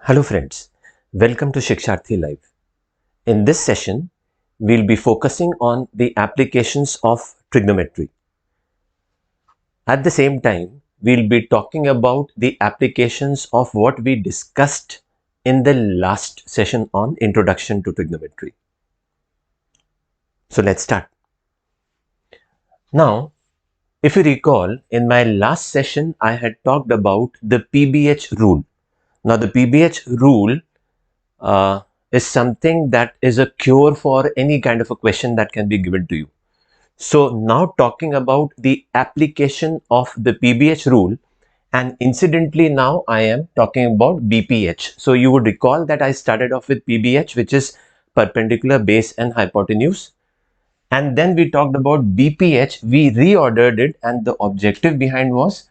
Hello friends, welcome to Shiksharthi Live. In this session, we'll be focusing on the applications of trigonometry. At the same time, we'll be talking about the applications of what we discussed in the last session on Introduction to Trigonometry. So let's start. Now, if you recall, in my last session, I had talked about the Pbh rule. Now, the Pbh rule is something that is a cure for any kind of a question that can be given to you. So now talking about the application of the Pbh rule, and incidentally now I am talking about BPH. So you would recall that I started off with Pbh, which is perpendicular, base and hypotenuse. And then we talked about BPH, we reordered it, and the objective behind was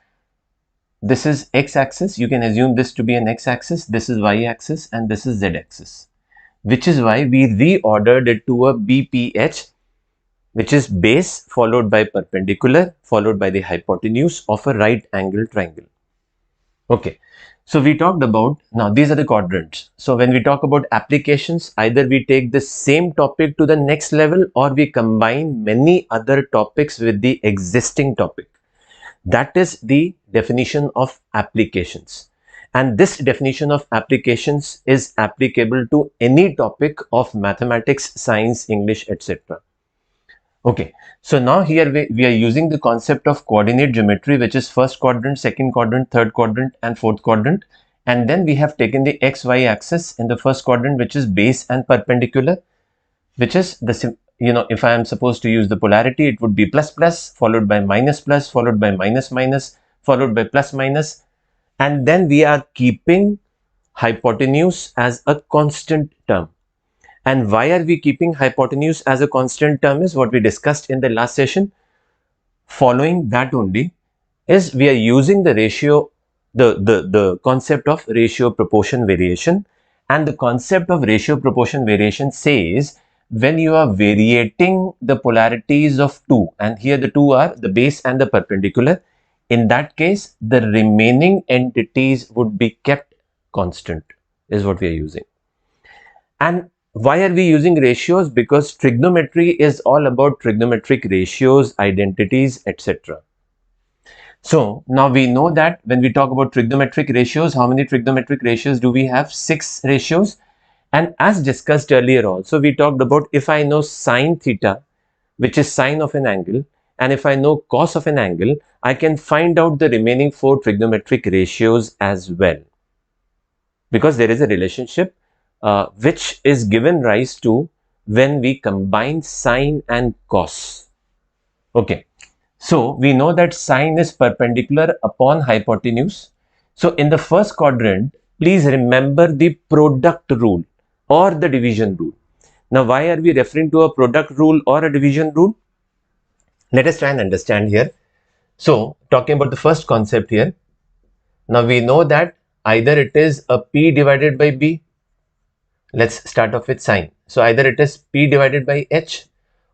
this is x-axis, you can assume this to be an x-axis, this is y-axis, and this is z-axis, which is why we reordered it to a BPH, which is base followed by perpendicular followed by the hypotenuse of a right angle triangle. Okay, so we talked about, now these are the quadrants. So when we talk about applications, either we take the same topic to the next level or we combine many other topics with the existing topic. That is the definition of applications. And this definition of applications is applicable to any topic of mathematics, science, English, etc. Okay, so now here we are using the concept of coordinate geometry, which is first quadrant, second quadrant, third quadrant, and fourth quadrant. And then we have taken the XY axis in the first quadrant, which is base and perpendicular, which is the, if I am supposed to use the polarity, it would be plus plus, followed by minus plus, followed by minus minus, followed by plus minus. And then we are keeping hypotenuse as a constant term. And why are we keeping hypotenuse as a constant term is what we discussed in the last session. Following that only is we are using the ratio, the concept of ratio proportion variation. And the concept of ratio proportion variation says when you are variating the polarities of two, and here the two are the base and the perpendicular, in that case the remaining entities would be kept constant is what we are using. And why are we using ratios? Because trigonometry is all about trigonometric ratios, identities, etc. So now we know that when we talk about trigonometric ratios, how many trigonometric ratios do we have? 6 ratios. And as discussed earlier also, we talked about if I know sine theta, which is sine of an angle, and if I know cos of an angle, I can find out the remaining 4 trigonometric ratios as well. Because there is a relationship which is given rise to when we combine sine and cos. Okay, so we know that sine is perpendicular upon hypotenuse. So in the first quadrant, please remember the product rule or the division rule. Now, why are we referring to a product rule or a division rule? Let us try and understand here. So, talking about the first concept here, now we know that either it is a P divided by B. Let's start off with sine. So either it is P divided by H,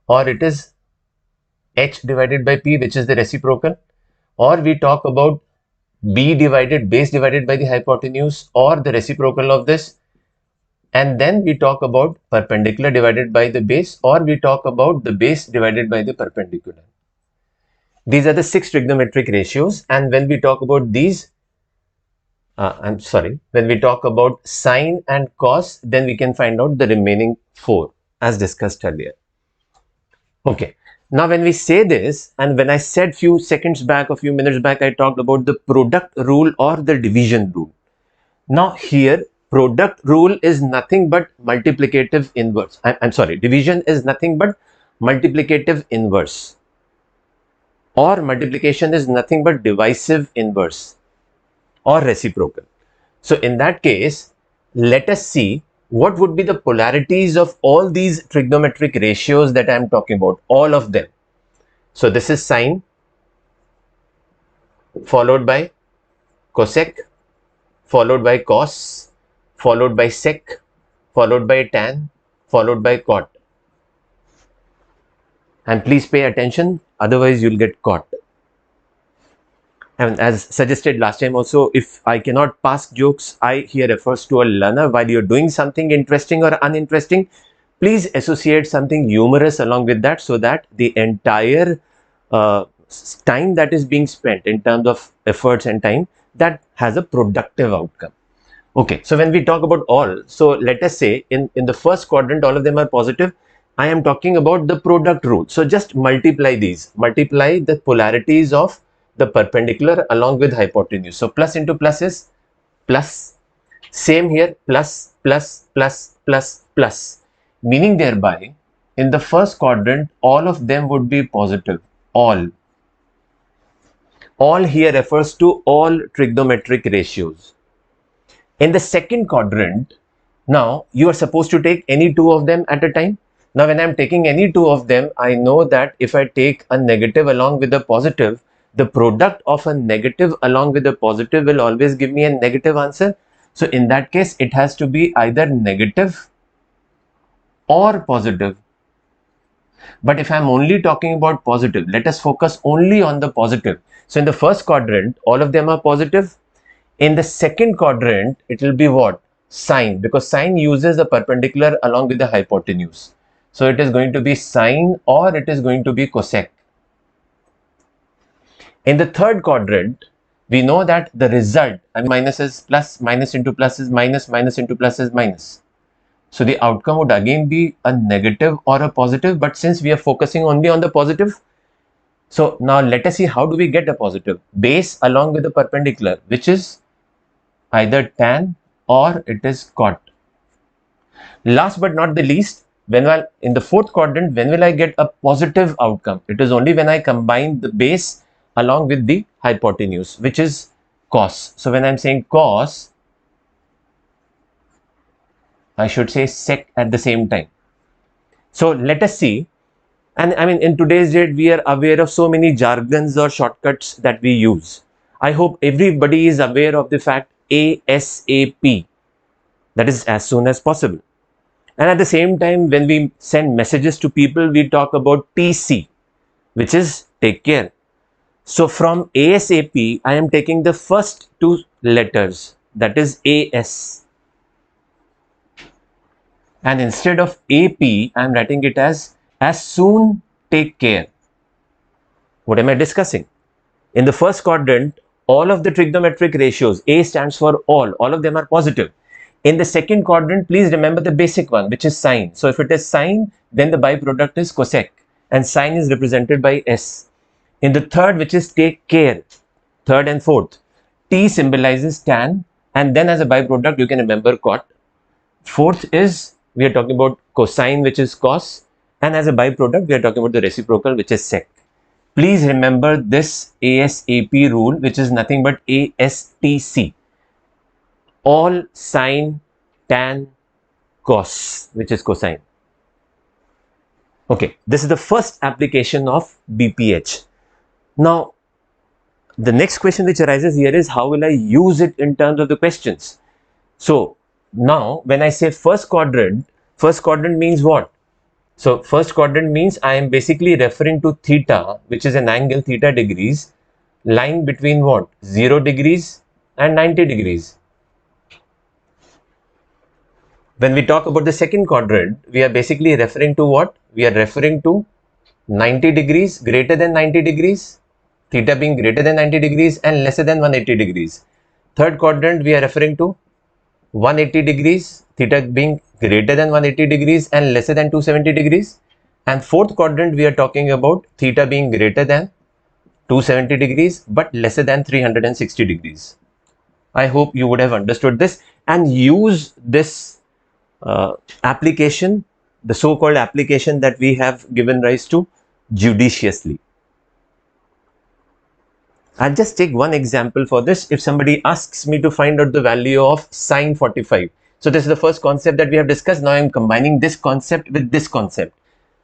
or it is H divided by P, which is the reciprocal, or we talk about base divided by the hypotenuse, or the reciprocal of this, and then we talk about perpendicular divided by the base, or we talk about the base divided by the perpendicular. These are the 6 trigonometric ratios, and when we talk about these, when we talk about sine and cos, then we can find out the remaining 4 as discussed earlier. Okay, now when we say this, and when I said few minutes back, I talked about the product rule or the division rule. Now here, product rule is nothing but multiplicative inverse. Division is nothing but multiplicative inverse, or multiplication is nothing but divisive inverse or reciprocal. So in that case, let us see what would be the polarities of all these trigonometric ratios that I am talking about, all of them. So this is sine followed by cosec, followed by cos, followed by sec, followed by tan, followed by cot. And please pay attention, otherwise you'll get caught. And as suggested last time also, if I cannot pass jokes, I here refers to a learner. While you're doing something interesting or uninteresting, please associate something humorous along with that, so that the entire time that is being spent in terms of efforts and time, that has a productive outcome. Okay, so when we talk about all, so let us say in the first quadrant, all of them are positive. I am talking about the product rule. So just multiply these, multiply the polarities of the perpendicular along with hypotenuse. So plus into plus is plus. Same here, plus, plus, plus, plus, plus. Meaning thereby, in the first quadrant, all of them would be positive. All. All here refers to all trigonometric ratios. In the second quadrant, now you are supposed to take any two of them at a time. Now when I am taking any two of them, I know that if I take a negative along with a positive, the product of a negative along with a positive will always give me a negative answer. So in that case, it has to be either negative or positive. But if I'm only talking about positive, let us focus only on the positive. So in the first quadrant, all of them are positive. In the second quadrant, it will be what? Sine, because sine uses the perpendicular along with the hypotenuse. So it is going to be sine or it is going to be cosec. In the third quadrant, we know that the result, I mean, minus is plus, minus into plus is minus, minus into plus is minus. So the outcome would again be a negative or a positive, but since we are focusing only on the positive, so now let us see how do we get a positive. Base along with the perpendicular, which is either tan or it is cot. Last but not the least, in the fourth quadrant, when will I get a positive outcome? It is only when I combine the base along with the hypotenuse, which is cos. So when I'm saying cos, I should say sec at the same time. So let us see. And I mean, in today's date, we are aware of so many jargons or shortcuts that we use. I hope everybody is aware of the fact ASAP, that is as soon as possible. And at the same time, when we send messages to people, we talk about TC, which is take care. So from ASAP, I am taking the first two letters, that is AS. And instead of AP, I am writing it as soon take care. What am I discussing? In the first quadrant, all of the trigonometric ratios, A stands for all of them are positive. In the second quadrant, please remember the basic one, which is sine. So if it is sine, then the byproduct is cosec, and sine is represented by S. In the third, which is take care, third and fourth, T symbolizes tan, and then as a byproduct, you can remember cot. Fourth is, we are talking about cosine, which is cos, and as a byproduct, we are talking about the reciprocal, which is sec. Please remember this ASAP rule, which is nothing but ASTC. All sine, tan, cos, which is cosine. Okay, this is the first application of BPH. Now, the next question which arises here is, how will I use it in terms of the questions? So, now when I say first quadrant means what? So, first quadrant means I am basically referring to theta, which is an angle theta degrees, lying between what? 0 degrees and 90 degrees. When we talk about the second quadrant, we are basically referring to what? We are referring to 90 degrees, greater than 90 degrees, theta being greater than 90 degrees and lesser than 180 degrees. Third quadrant, we are referring to 180 degrees, theta being greater than 180 degrees and lesser than 270 degrees. And fourth quadrant, we are talking about theta being greater than 270 degrees but lesser than 360 degrees. I hope you would have understood this and use this application, the so-called application that we have given rise to, judiciously. I'll just take one example for this. If somebody asks me to find out the value of sine 45. So this is the first concept that we have discussed. Now I'm combining this concept with this concept.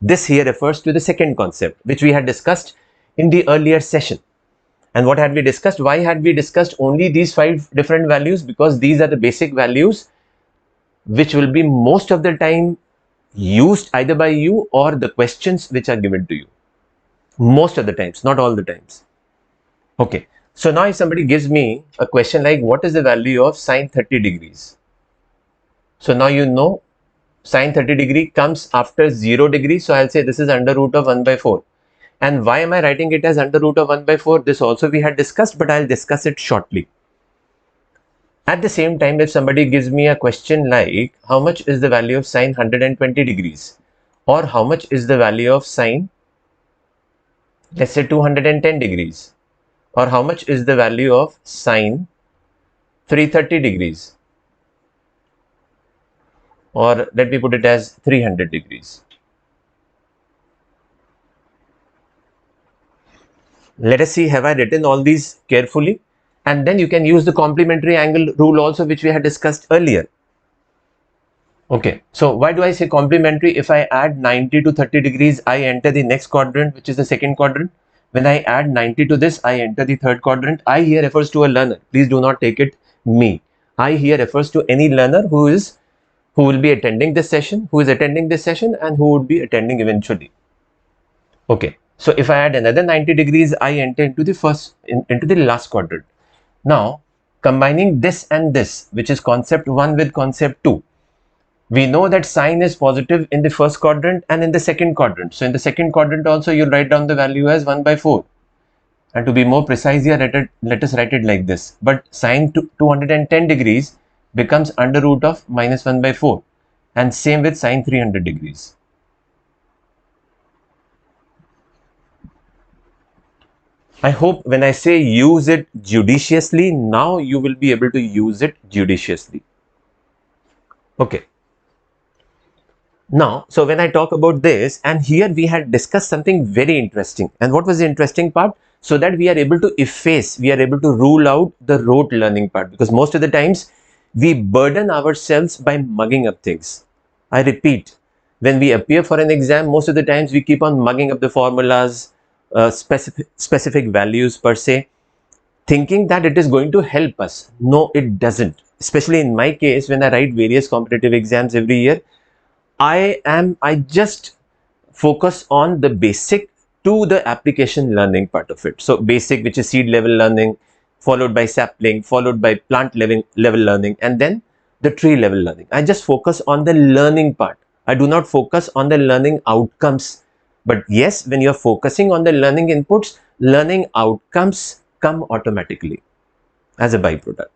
This here refers to the second concept, which we had discussed in the earlier session. And what had we discussed? Why had we discussed only these 5 different values? Because these are the basic values which will be most of the time used either by you or the questions which are given to you. Most of the times, not all the times. Okay, So now if somebody gives me a question like what is the value of sine 30 degrees? So now you know sine 30 degree comes after 0 degree. So I'll say this is under root of 1 by 4. And why am I writing it as under root of 1 by 4? This also we had discussed, but I'll discuss it shortly. At the same time, if somebody gives me a question like how much is the value of sine 120 degrees, or how much is the value of sine, let's say 210 degrees, or how much is the value of sine 330 degrees, or let me put it as 300 degrees. Let us see, have I written all these carefully? And then you can use the complementary angle rule also, which we had discussed earlier. Okay, so why do I say complementary? If I add 90 to 30 degrees, I enter the next quadrant, which is the second quadrant. When I add 90 to this, I enter the third quadrant. I here refers to a learner. Please do not take it me. I here refers to any learner who will be attending this session, and who would be attending eventually. Okay, so if I add another 90 degrees, I enter into the last quadrant. Now, combining this and this, which is concept 1 with concept 2, we know that sine is positive in the first quadrant and in the second quadrant. So in the second quadrant also, you'll write down the value as 1 by 4. And to be more precise here, let us write it like this. But sine 210 degrees becomes under root of minus 1 by 4. And same with sine 300 degrees. I hope when I say use it judiciously, now you will be able to use it judiciously. Okay. Now, so when I talk about this, and here we had discussed something very interesting. And what was the interesting part? So that we are able to efface, we are able to rule out the rote learning part, because most of the times we burden ourselves by mugging up things. I repeat, when we appear for an exam, most of the times we keep on mugging up the formulas, specific values per se, thinking that it is going to help us. No, it doesn't. Especially in my case, when I write various competitive exams every year, I just focus on the basic to the application learning part of it. So basic, which is seed level learning, followed by sapling, followed by plant level learning, and then the tree level learning. I just focus on the learning part. I do not focus on the learning outcomes. But yes, when you're focusing on the learning inputs, learning outcomes come automatically as a byproduct.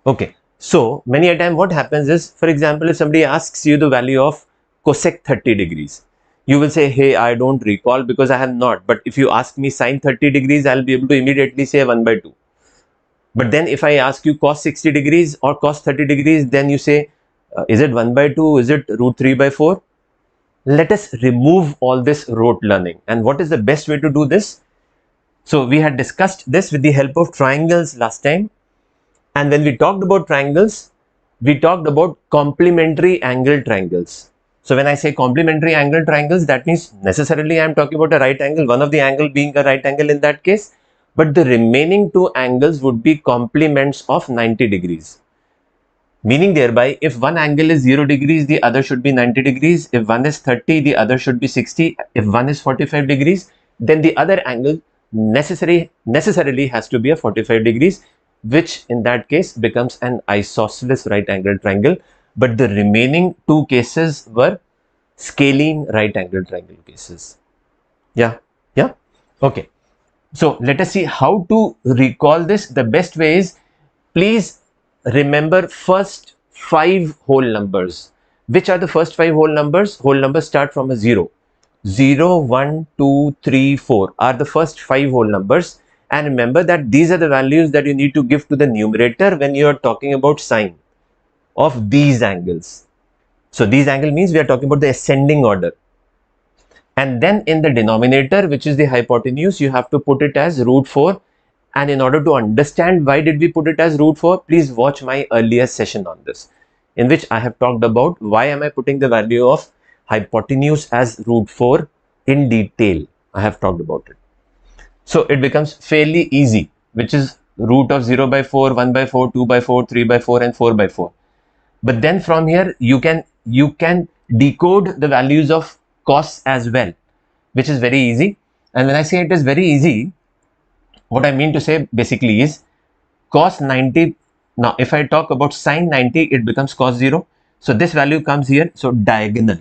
Okay. So many a time what happens is, for example, if somebody asks you the value of cosec 30 degrees, you will say, hey, I don't recall because I have not. But if you ask me sine 30 degrees, I'll be able to immediately say 1 by 2. But then if I ask you cos 60 degrees or cos 30 degrees, then you say, is it 1 by 2? Is it root 3 by 4? Let us remove all this rote learning. And what is the best way to do this? So we had discussed this with the help of triangles last time. And when we talked about triangles, we talked about complementary angle triangles. So when I say complementary angle triangles, that means necessarily I am talking about a right angle, one of the angle being a right angle in that case. But the remaining two angles would be complements of 90 degrees. Meaning thereby, if one angle is 0 degrees, the other should be 90 degrees. If one is 30, the other should be 60. If one is 45 degrees, then the other angle necessarily has to be a 45 degrees, which in that case becomes an isosceles right angle triangle. But the remaining two cases were scalene right angle triangle cases. Yeah. Okay. So let us see how to recall this. The best way is, please remember first 5 whole numbers. Which are the first 5 whole numbers? Whole numbers start from a 0. 0, 1, 2, 3, 4 are the first 5 whole numbers. And remember that these are the values that you need to give to the numerator when you are talking about sine of these angles. So these angle means we are talking about the ascending order. And then in the denominator, which is the hypotenuse, you have to put it as root 4. And in order to understand why did we put it as root 4, please watch my earlier session on this, in which I have talked about why am I putting the value of hypotenuse as root 4 in detail. I have talked about it. So it becomes fairly easy, which is root of 0 by 4, 1 by 4, 2 by 4, 3 by 4 and 4 by 4. But then from here you can decode the values of cos as well, which is very easy. And when I say it is very easy, what I mean to say basically is cos 90. Now, if I talk about sine 90, it becomes cos 0. So this value comes here. So diagonal.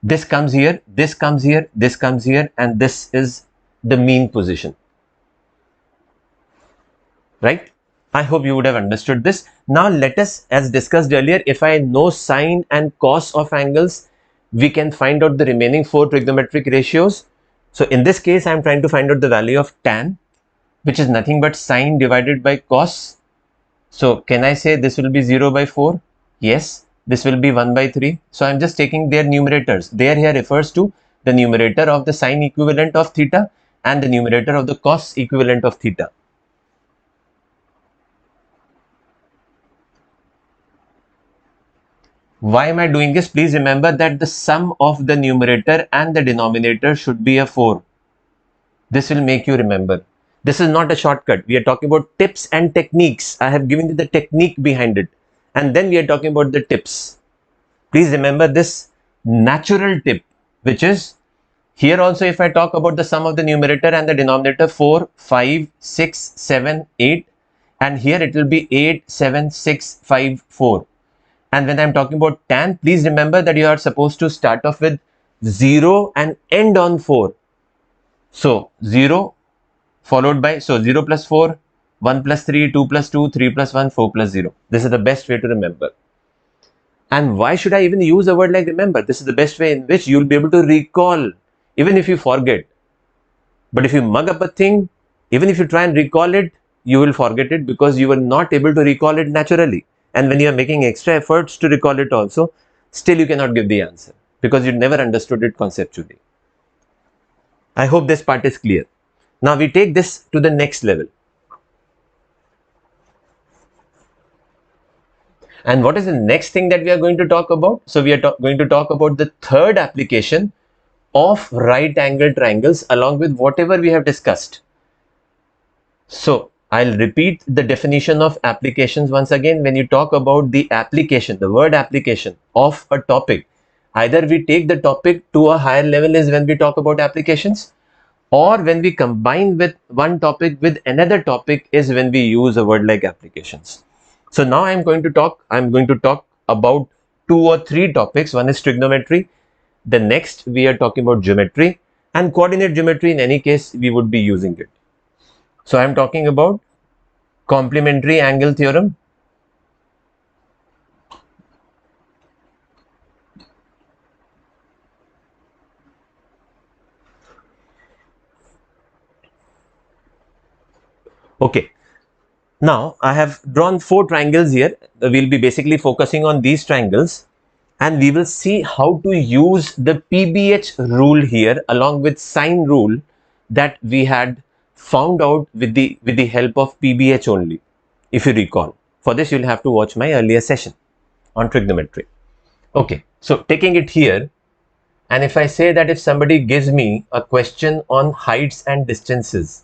This comes here, this comes here, this comes here, and this is the mean position. Right? I hope you would have understood this. Now let us, as discussed earlier, if I know sine and cos of angles, we can find out the remaining 4 trigonometric ratios. So in this case, I am trying to find out the value of tan, which is nothing but sine divided by cos. So can I say this will be 0 by 4? Yes. This will be 1 by 3. So I am just taking their numerators. There here refers to the numerator of the sine equivalent of theta and the numerator of the cos equivalent of theta. Why am I doing this? Please remember that the sum of the numerator and the denominator should be a 4. This will make you remember. This is not a shortcut. We are talking about tips and techniques. I have given you the technique behind it. And then we are talking about the tips. Please remember this natural tip, which is here also if I talk about the sum of the numerator and the denominator 4, 5, 6, 7, 8, and here it will be 8, 7, 6, 5, 4. And when I am talking about tan, please remember that you are supposed to start off with 0 and end on 4. So 0 followed by, so 0 plus 4, 1 plus 3, 2 plus 2, 3 plus 1, 4 plus 0. This is the best way to remember. And why should I even use a word like remember? This is the best way in which you will be able to recall, even if you forget. But if you mug up a thing, even if you try and recall it, you will forget it because you were not able to recall it naturally. And when you are making extra efforts to recall it also, still you cannot give the answer because you never understood it conceptually. I hope this part is clear. Now we take this to the next level. And what is the next thing that we are going to talk about? So we are going to talk about the third application of right angle triangles along with whatever we have discussed. So I'll repeat the definition of applications once again. When you talk about the application, the word application of a topic, either we take the topic to a higher level is when we talk about applications, or when we combine with one topic with another topic is when we use a word like applications. So now I'm going to talk about 2 or 3 topics. One is trigonometry. The next we are talking about geometry, and coordinate geometry in any case we would be using it. So I'm talking about complementary angle theorem, okay. Now I have drawn 4 triangles here. We'll be basically focusing on these triangles and we will see how to use the Pbh rule here along with Sine rule that we had found out with the help of Pbh only, if you recall. For this you'll have to watch my earlier session on trigonometry. Okay, so taking it here, and if I say that if somebody gives me a question on heights and distances,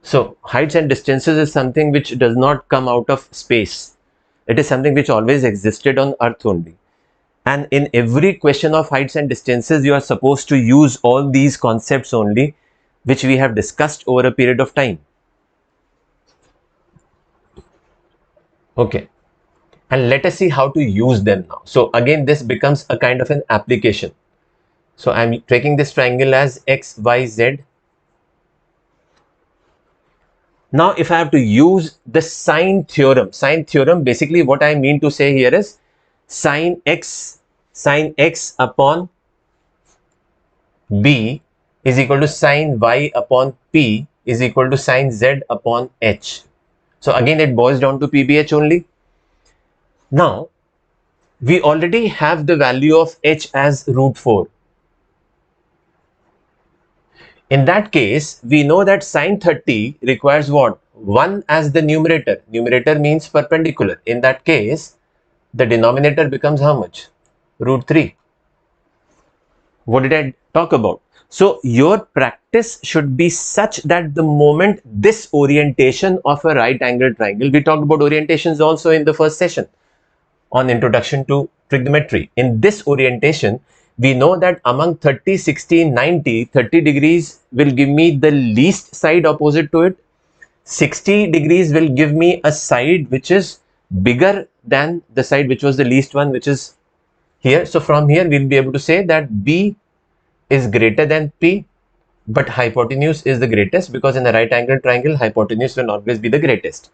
so heights and distances is something which does not come out of space. It is something which always existed on earth only. And in every question of heights and distances, you are supposed to use all these concepts only, which we have discussed over a period of time. Okay. And let us see how to use them now. So again, this becomes a kind of an application. So I'm taking this triangle as X, Y, Z. Now, if I have to use the sine theorem, basically what I mean to say here is sine x upon b is equal to sine y upon p is equal to sine z upon h. So again, it boils down to Pbh only. Now, we already have the value of h as root 4. In that case, we know that sine 30 requires what? 1 as the numerator. Numerator means perpendicular. In that case, the denominator becomes how much? Root 3. What did I talk about? So, your practice should be such that the moment this orientation of a right angle triangle, we talked about orientations also in the first session on Introduction to Trigonometry. In this orientation, We know that among 30, 60, 90, 30 degrees will give me the least side opposite to it. 60 degrees will give me a side which is bigger than the side which was the least one, which is here. So from here we'll be able to say that B is greater than P, but hypotenuse is the greatest, because in a right angle triangle hypotenuse will always be the greatest.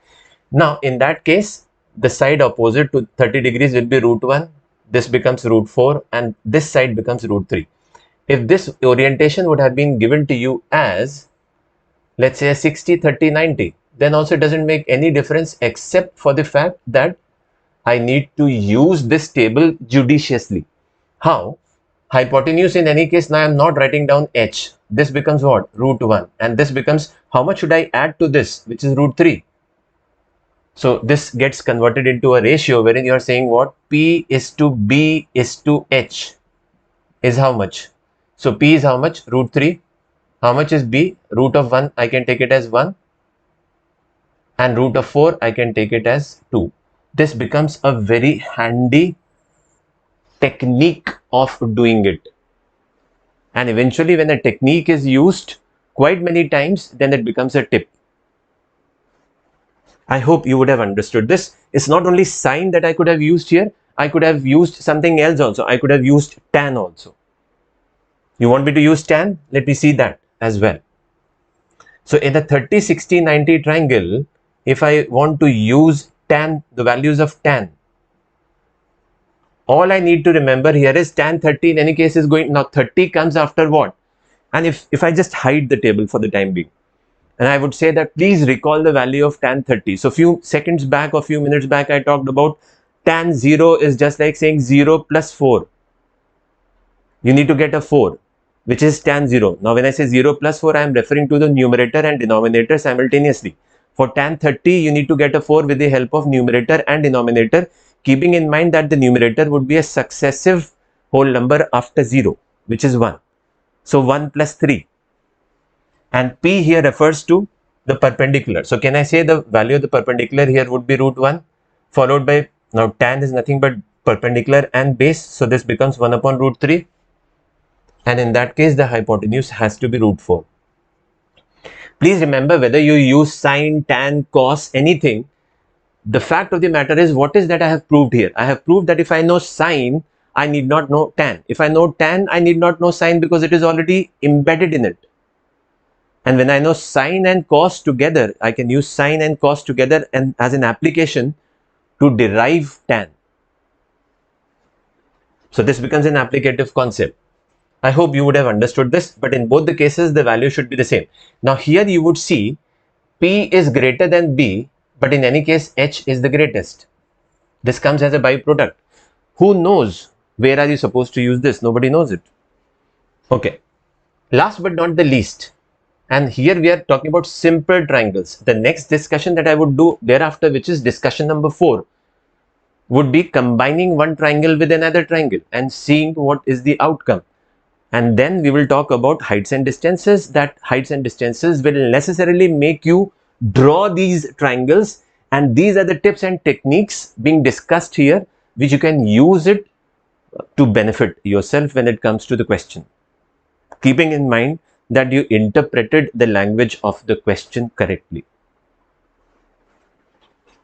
Now in that case, the side opposite to 30 degrees will be root 1, this becomes root 4, and this side becomes root 3. If this orientation would have been given to you as, let's say, a 60, 30, 90, then also it doesn't make any difference, except for the fact that I need to use this table judiciously. How? Hypotenuse in any case, now I am not writing down h. This becomes what? Root 1. And this becomes, how much should I add to this, which is root 3? So this gets converted into a ratio wherein you are saying what? P is to B is to H is how much? So P is how much? Root 3. How much is B? Root of 1, I can take it as 1. And root of 4, I can take it as 2. This becomes a very handy technique of doing it. And eventually when a technique is used quite many times, then it becomes a tip. I hope you would have understood this. It's not only sine that I could have used here, I could have used something else also. I could have used tan also. You want me to use tan? Let me see that as well. So in a 30, 60, 90 triangle, if I want to use tan, the values of tan, all I need to remember here is tan 30 in any case is going, now 30 comes after what? And if I just hide the table for the time being, and I would say that please recall the value of tan 30. So few seconds back or few minutes back, I talked about tan 0 is just like saying 0 plus 4. You need to get a 4, which is tan 0. Now when I say 0 plus 4, I am referring to the numerator and denominator simultaneously. For tan 30, you need to get a 4 with the help of numerator and denominator, keeping in mind that the numerator would be a successive whole number after 0, which is 1. So 1 plus 3. And P here refers to the perpendicular. So can I say the value of the perpendicular here would be root 1, followed by, now tan is nothing but perpendicular and base. So this becomes 1 upon root 3. And in that case, the hypotenuse has to be root 4. Please remember, whether you use sine, tan, cos, anything, the fact of the matter is, what is that I have proved here? I have proved that if I know sine, I need not know tan. If I know tan, I need not know sine, because it is already embedded in it. And when I know sine and cos together, I can use sine and cos together and as an application to derive tan. So this becomes an applicative concept. I hope you would have understood this, but in both the cases, the value should be the same. Now here you would see P is greater than B, but in any case, H is the greatest. This comes as a byproduct. Who knows where are you supposed to use this? Nobody knows it. Okay. Last but not the least, and here we are talking about simple triangles. The next discussion that I would do thereafter, which is discussion number 4, would be combining one triangle with another triangle and seeing what is the outcome. And then we will talk about heights and distances. That heights and distances will necessarily make you draw these triangles, and these are the tips and techniques being discussed here, which you can use it to benefit yourself when it comes to the question, keeping in mind that you interpreted the language of the question correctly.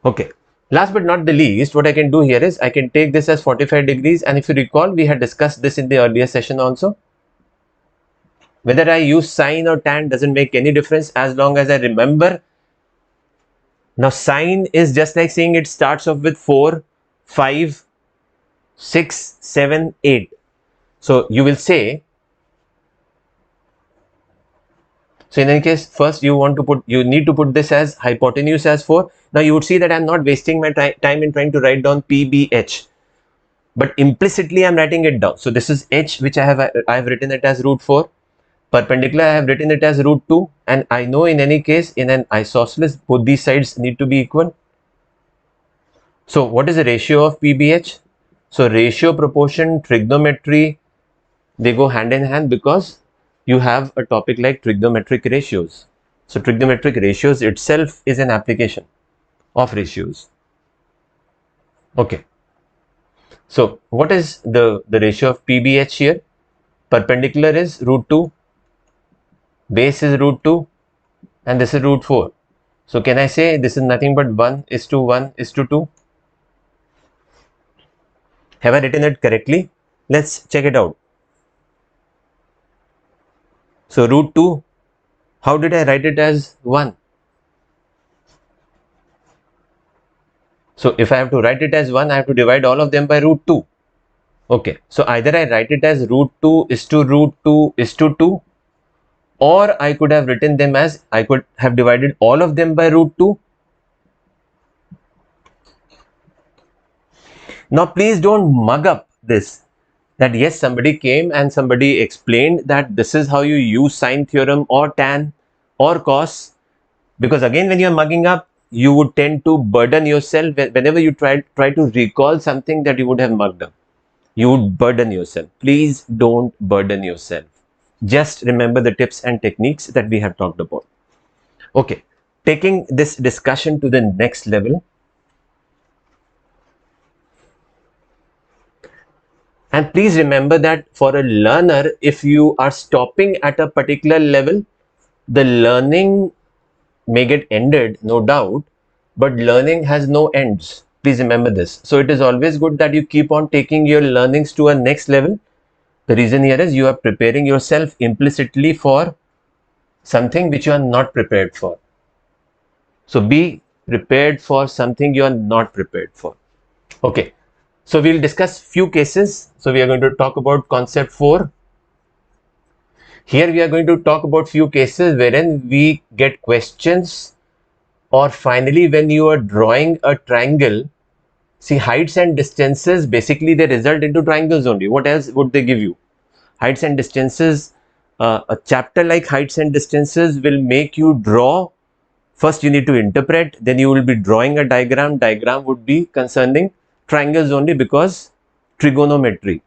Okay. Last but not the least, what I can do here is I can take this as 45 degrees, and if you recall, we had discussed this in the earlier session also. Whether I use sine or tan doesn't make any difference as long as I remember. Now sine is just like saying it starts off with 4, 5, 6, 7, 8. So you will say, so in any case, first you need to put this as hypotenuse as 4. Now you would see that I am not wasting my time in trying to write down Pbh, but implicitly I am writing it down. So this is h, which I have written it as root 4. Perpendicular, I have written it as root 2, and I know in any case in an isosceles both these sides need to be equal. So what is the ratio of Pbh? So ratio, proportion, trigonometry, they go hand in hand, because you have a topic like trigonometric ratios. So trigonometric ratios itself is an application of ratios. Okay. So what is the ratio of Pbh here? perpendicular is root 2, base is root 2, and this is root 4. So can I say this is nothing but 1:1:2? Have I written it correctly? Let's check it out. So root 2, how did I write it as 1? So if I have to write it as 1, I have to divide all of them by root 2. Okay, so either I write it as root 2 is to root 2 is to 2, or I could have written them as, I could have divided all of them by root 2. Now please don't mug up this, that yes, somebody came and somebody explained that this is how you use sine theorem or tan or cos, because again when you are mugging up, you would tend to burden yourself whenever you try to recall something that you would have mugged up. You would burden yourself. Please don't burden yourself. Just remember the tips and techniques that we have talked about. Okay, taking this discussion to the next level. And please remember that for a learner, if you are stopping at a particular level, the learning may get ended, no doubt, but learning has no ends. Please remember this. So it is always good that you keep on taking your learnings to a next level. The reason here is you are preparing yourself implicitly for something which you are not prepared for. So be prepared for something you are not prepared for. Okay. So we'll discuss few cases. So we are going to talk about concept 4. Here we are going to talk about few cases wherein we get questions, or finally when you are drawing a triangle, see heights and distances, basically they result into triangles only. What else would they give you? Heights and distances. A chapter like heights and distances will make you draw. First you need to interpret, then you will be drawing a diagram. Diagram would be concerning triangles only, because trigonometry.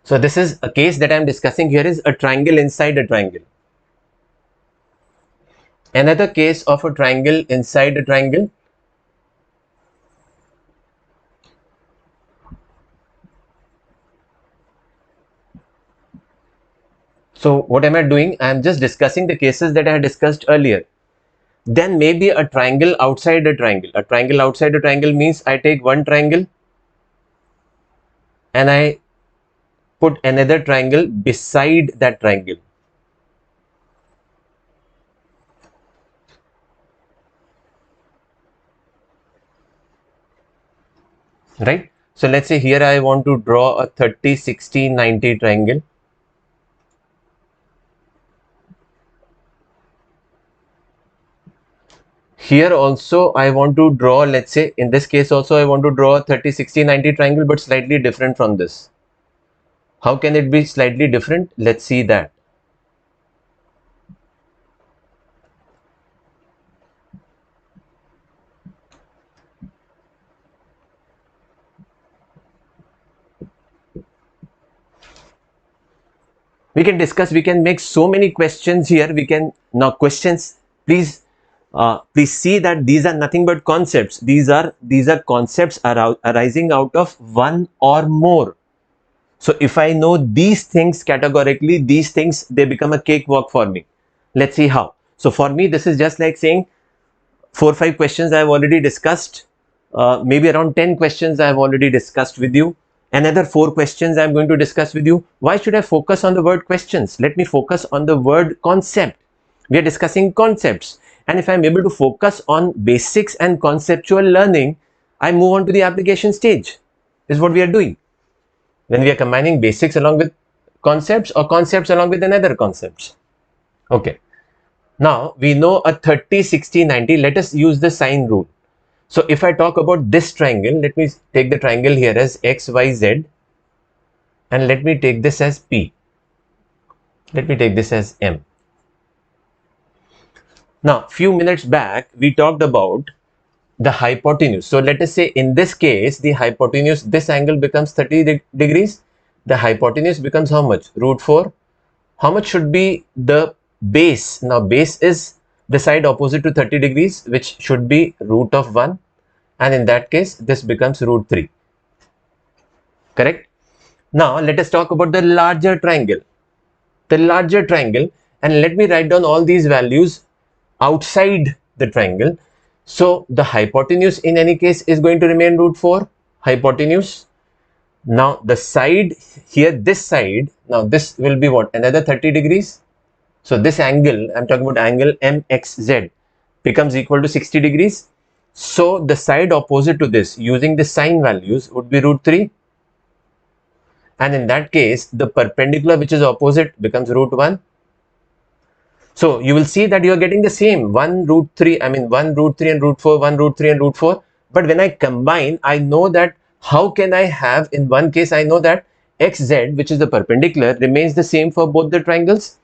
So this is a case that I am discussing here, is a triangle inside a triangle. Another case of a triangle inside a triangle. So what am I doing? I am just discussing the cases that I had discussed earlier. Then maybe a triangle outside a triangle. A triangle outside a triangle means I take one triangle and I put another triangle beside that triangle. Right? So let's say here I want to draw a 30, 60, 90 triangle. Here also I want to draw, let's say in this case also I want to draw a 30, 60, 90 triangle, but slightly different from this. How can it be slightly different? Let's see that. We can discuss, we can make so many questions here. We can now questions, please see that these are nothing but concepts. These are concepts arising out of one or more. So if I know these things categorically, these things, they become a cakewalk for me. Let's see how. So for me, this is just like saying 4 or 5 questions I have already discussed. Maybe around 10 questions I have already discussed with you. Another 4 questions I am going to discuss with you. Why should I focus on the word questions? Let me focus on the word concept. We are discussing concepts. And if I am able to focus on basics and conceptual learning, I move on to the application stage. This is what we are doing. When we are combining basics along with concepts, or concepts along with another concepts. Okay. Now we know a 30, 60, 90. Let us use the sine rule. So if I talk about this triangle, let me take the triangle here as x, y, z, and let me take this as p. Let me take this as m. Now, few minutes back, we talked about the hypotenuse. So let us say in this case, the hypotenuse, this angle becomes 30 degrees. The hypotenuse becomes how much? Root 4. How much should be the base? Now, base is the side opposite to 30 degrees, which should be root of 1. and in that case this becomes root 3. Correct? Now let us talk about the larger triangle. The larger triangle, and let me write down all these values outside the triangle. So the hypotenuse in any case is going to remain root 4, hypotenuse. Now the side here, this side, now this will be what? Another 30 degrees. So this angle, I'm talking about angle MXZ, becomes equal to 60 degrees. So the side opposite to this using the sine values would be root 3. And in that case, the perpendicular which is opposite becomes root 1. So you will see that you are getting the same 1 root 3, I mean 1 root 3 and root 4, 1 root 3 and root 4. But when I combine, I know that how can I have, in one case I know that xz, which is the perpendicular, remains the same for both the triangles.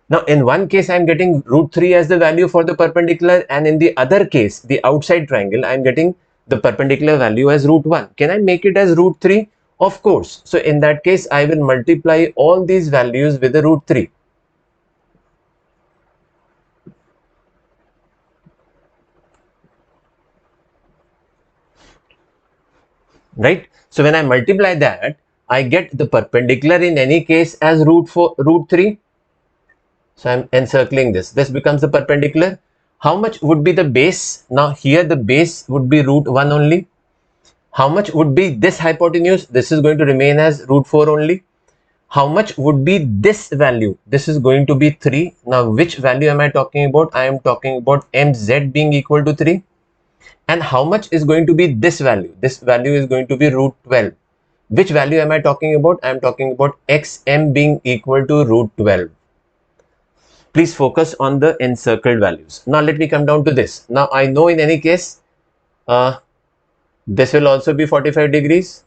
Now in one case I am getting root 3 as the value for the perpendicular, and in the other case, the outside triangle, I am getting the perpendicular value as root 1. Can I make it as root 3? Of course. So in that case, I will multiply all these values with the root 3. Right? So when I multiply that, I get the perpendicular in any case as root 3. So I'm encircling this. This becomes the perpendicular. How much would be the base? Now here the base would be root 1 only. How much would be this hypotenuse? This is going to remain as root 4 only. How much would be this value? This is going to be 3. Now which value am I talking about? I am talking about mz being equal to 3. And how much is going to be this value? This value is going to be root 12. Which value am I talking about? I am talking about xm being equal to root 12. Please focus on the encircled values. Now let me come down to this. Now I know in any case, this will also be 45 degrees.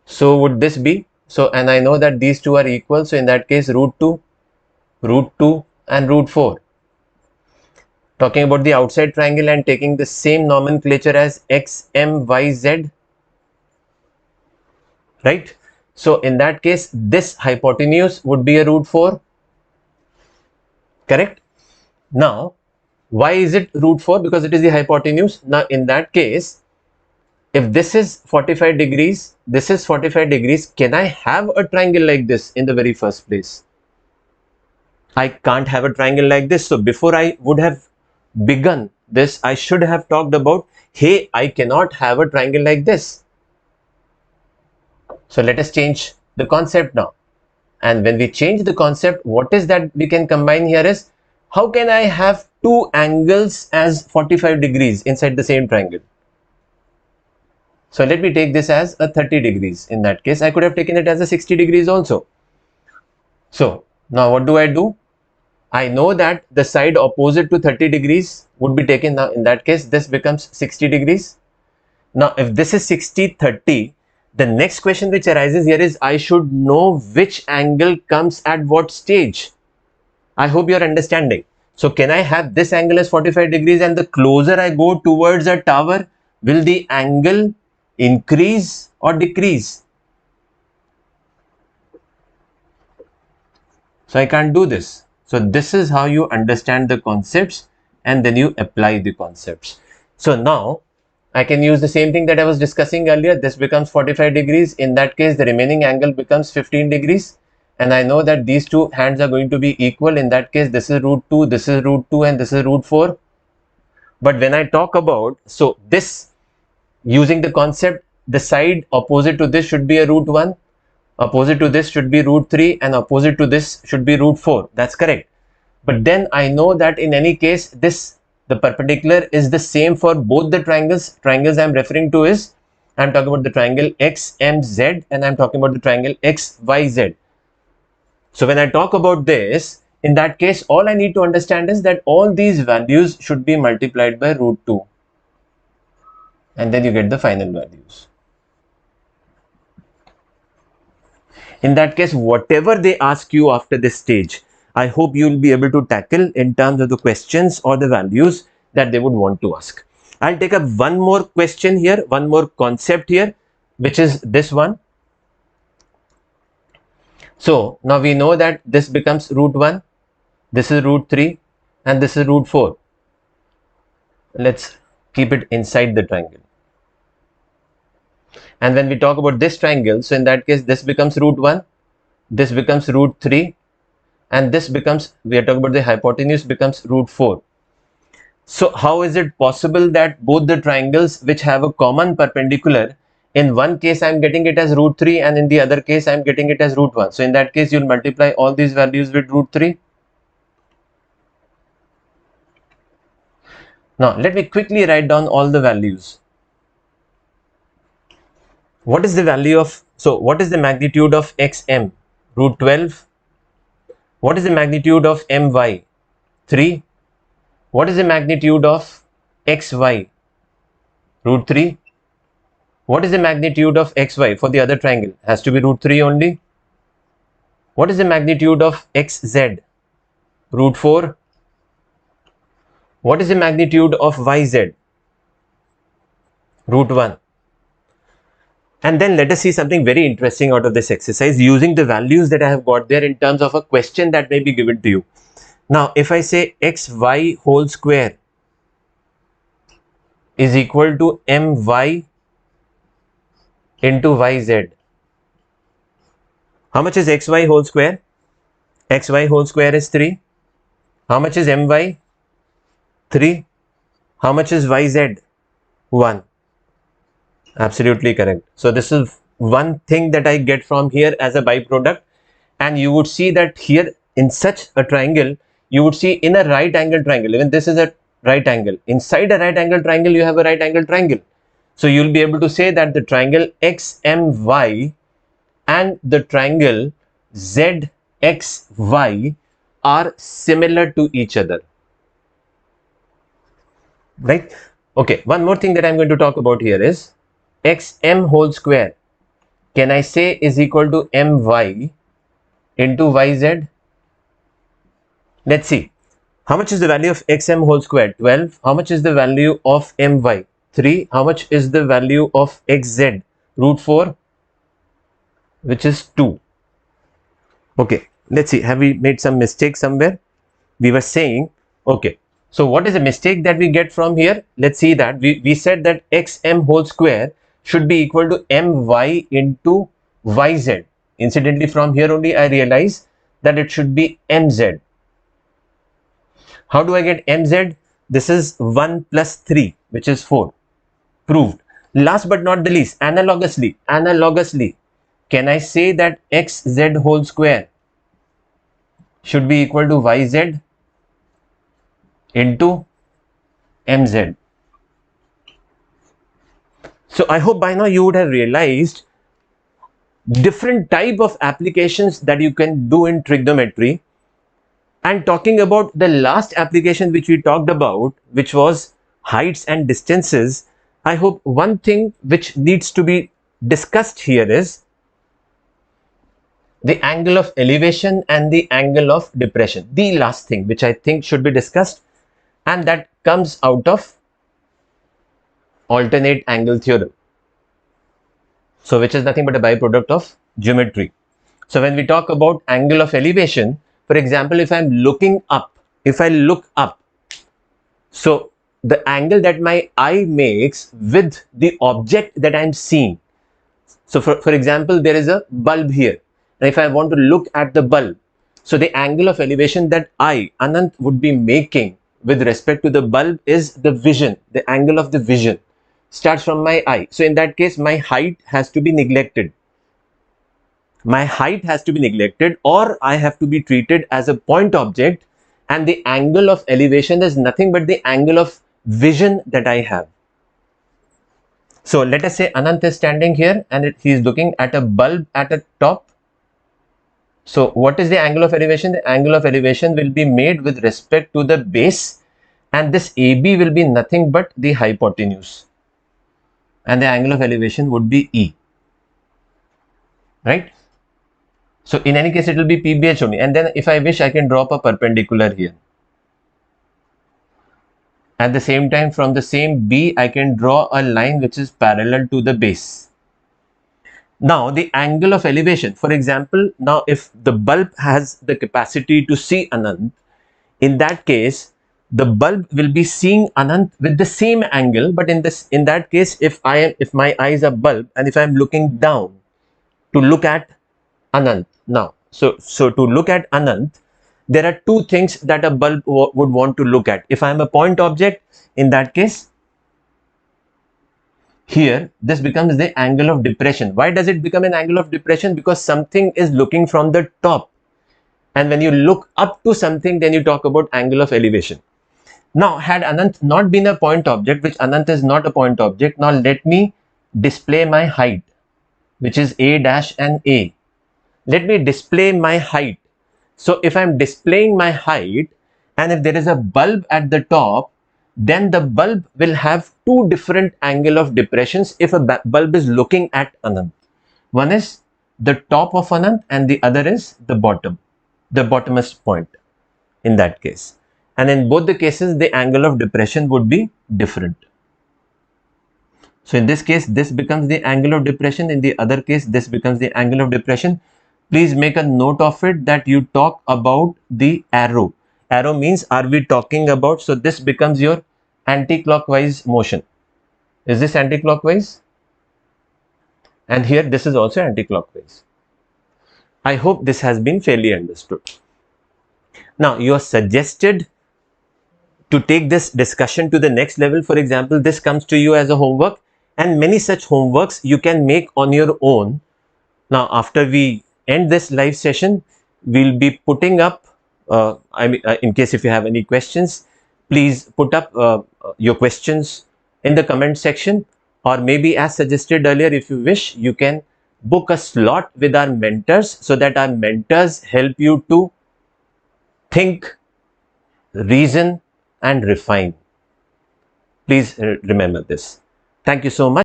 So would this be? So, and I know that these two are equal. So in that case, root 2 and root 4. Talking about the outside triangle and taking the same nomenclature as x, m, y, z. Right? So in that case, this hypotenuse would be a root 4. Correct? Now, why is it root 4? Because it is the hypotenuse. Now in that case, if this is 45 degrees, this is 45 degrees, can I have a triangle like this in the very first place? I can't have a triangle like this. So before I would have begun this, I should have talked about, hey, I cannot have a triangle like this. So let us change the concept now. And when we change the concept, what is that we can combine here is, how can I have two angles as 45 degrees inside the same triangle? So let me take this as a 30 degrees. In that case, I could have taken it as a 60 degrees also. So now what do? I know that the side opposite to 30 degrees would be taken. Now in that case, this becomes 60 degrees. Now if this is 60, 30, the next question which arises here is, I should know which angle comes at what stage. I hope you are understanding. So can I have this angle as 45 degrees, and the closer I go towards a tower, will the angle increase or decrease? So I can't do this. So this is how you understand the concepts, and then you apply the concepts. So now I can use the same thing that I was discussing earlier. This becomes 45 degrees. In that case, the remaining angle becomes 15 degrees. And I know that these two hands are going to be equal. In that case, this is root 2, this is root 2, and this is root 4. But when I talk about, so this, using the concept, the side opposite to this should be a root 1, opposite to this should be root 3, and opposite to this should be root 4. That's correct. But then I know that in any case, the perpendicular is the same for both the triangles. Triangles I'm referring to is, I'm talking about the triangle XMZ, and I'm talking about the triangle XYZ. So when I talk about this, in that case, all I need to understand is that all these values should be multiplied by root 2. And then you get the final values. In that case, whatever they ask you after this stage, I hope you will be able to tackle in terms of the questions or the values that they would want to ask. I'll take up one more question here, one more concept here, which is this one. So now we know that this becomes root 1, this is root 3, and this is root 4. Let's keep it inside the triangle. And when we talk about this triangle, so in that case, this becomes root 1, this becomes root 3, and this becomes, we are talking about the hypotenuse, becomes root 4. So how is it possible that both the triangles which have a common perpendicular, in one case I am getting it as root 3 and in the other case I am getting it as root 1. So in that case, you will multiply all these values with root 3. Now let me quickly write down all the values. What is the value of, so what is the magnitude of xm? Root 12. What is the magnitude of my? 3. What is the magnitude of xy? Root 3. What is the magnitude of xy for the other triangle? Has to be root 3 only. What is the magnitude of xz? Root 4. What is the magnitude of yz? Root 1. And then let us see something very interesting out of this exercise using the values that I have got there in terms of a question that may be given to you. Now, if I say xy whole square is equal to my into yz. How much is xy whole square? Xy whole square is 3. How much is my? 3. How much is yz? 1. Absolutely correct. So this is one thing that I get from here as a byproduct, and you would see that here in such a triangle, you would see in a right angle triangle, even this is a right angle, inside a right angle triangle you have a right angle triangle. So you'll be able to say that the triangle xmy and the triangle zxy are similar to each other, right? Okay, one more thing that I'm going to talk about here is xm whole square, can I say is equal to my into yz? Let's see. How much is the value of xm whole square? 12. How much is the value of my? 3. How much is the value of xz? Root 4, which is 2. Okay, let's see. Have we made some mistake somewhere? We were saying, okay, so what is the mistake that we get from here? Let's see that. We said that xm whole square should be equal to my into yz. Incidentally, from here only I realize that it should be mz. How do I get mz? This is 1 plus 3, which is 4. Proved. Last but not the least, analogously, can I say that xz whole square should be equal to yz into mz? So I hope by now you would have realized different type of applications that you can do in trigonometry. And talking about the last application which we talked about, which was heights and distances, I hope one thing which needs to be discussed here is the angle of elevation and the angle of depression. The last thing which I think should be discussed, and that comes out of alternate angle theorem. So which is nothing but a byproduct of geometry. So when we talk about angle of elevation, for example, if I'm looking up, if I look up, so the angle that my eye makes with the object that I'm seeing. So for example, there is a bulb here, and if I want to look at the bulb, so the angle of elevation that I, Anant, would be making with respect to the bulb is the vision, the angle of the vision starts from my eye. So in that case, my height has to be neglected. My height has to be neglected, or I have to be treated as a point object, and the angle of elevation is nothing but the angle of vision that I have. So let us say Anant is standing here and he is looking at a bulb at the top. So what is the angle of elevation? The angle of elevation will be made with respect to the base, and this AB will be nothing but the hypotenuse, and the angle of elevation would be E, right? So in any case, it will be Pbh only. And then if I wish, I can drop a perpendicular here. At the same time, from the same B, I can draw a line which is parallel to the base. Now, the angle of elevation, for example, now if the bulb has the capacity to see Anand, in that case, the bulb will be seeing Anant with the same angle, but in that case, if my eyes are bulb and if I am looking down to look at Anant now, so to look at Anant, there are two things that a bulb would want to look at. If I am a point object, in that case, here this becomes the angle of depression. Why does it become an angle of depression? Because something is looking from the top, and when you look up to something, then you talk about angle of elevation. Now, had Anant not been a point object, which Anant is not a point object, now let me display my height, which is a dash and a. Let me display my height. So if I'm displaying my height and if there is a bulb at the top, then the bulb will have two different angle of depressions if a bulb is looking at Anant. One is the top of Anant and the other is the bottom, the bottomest point in that case. And in both the cases, the angle of depression would be different. So in this case, this becomes the angle of depression. In the other case, this becomes the angle of depression. Please make a note of it that you talk about the arrow. Arrow means, are we talking about, so this becomes your anti-clockwise motion. Is this anti-clockwise? And here, this is also anti-clockwise. I hope this has been fairly understood. Now, you are suggested to take this discussion to the next level. For example, this comes to you as a homework, and many such homeworks you can make on your own. Now, after we end this live session, we'll be putting up, in case if you have any questions, please put up your questions in the comment section, or maybe as suggested earlier, if you wish, you can book a slot with our mentors so that our mentors help you to think, reason, and refine. Please remember this. Thank you so much.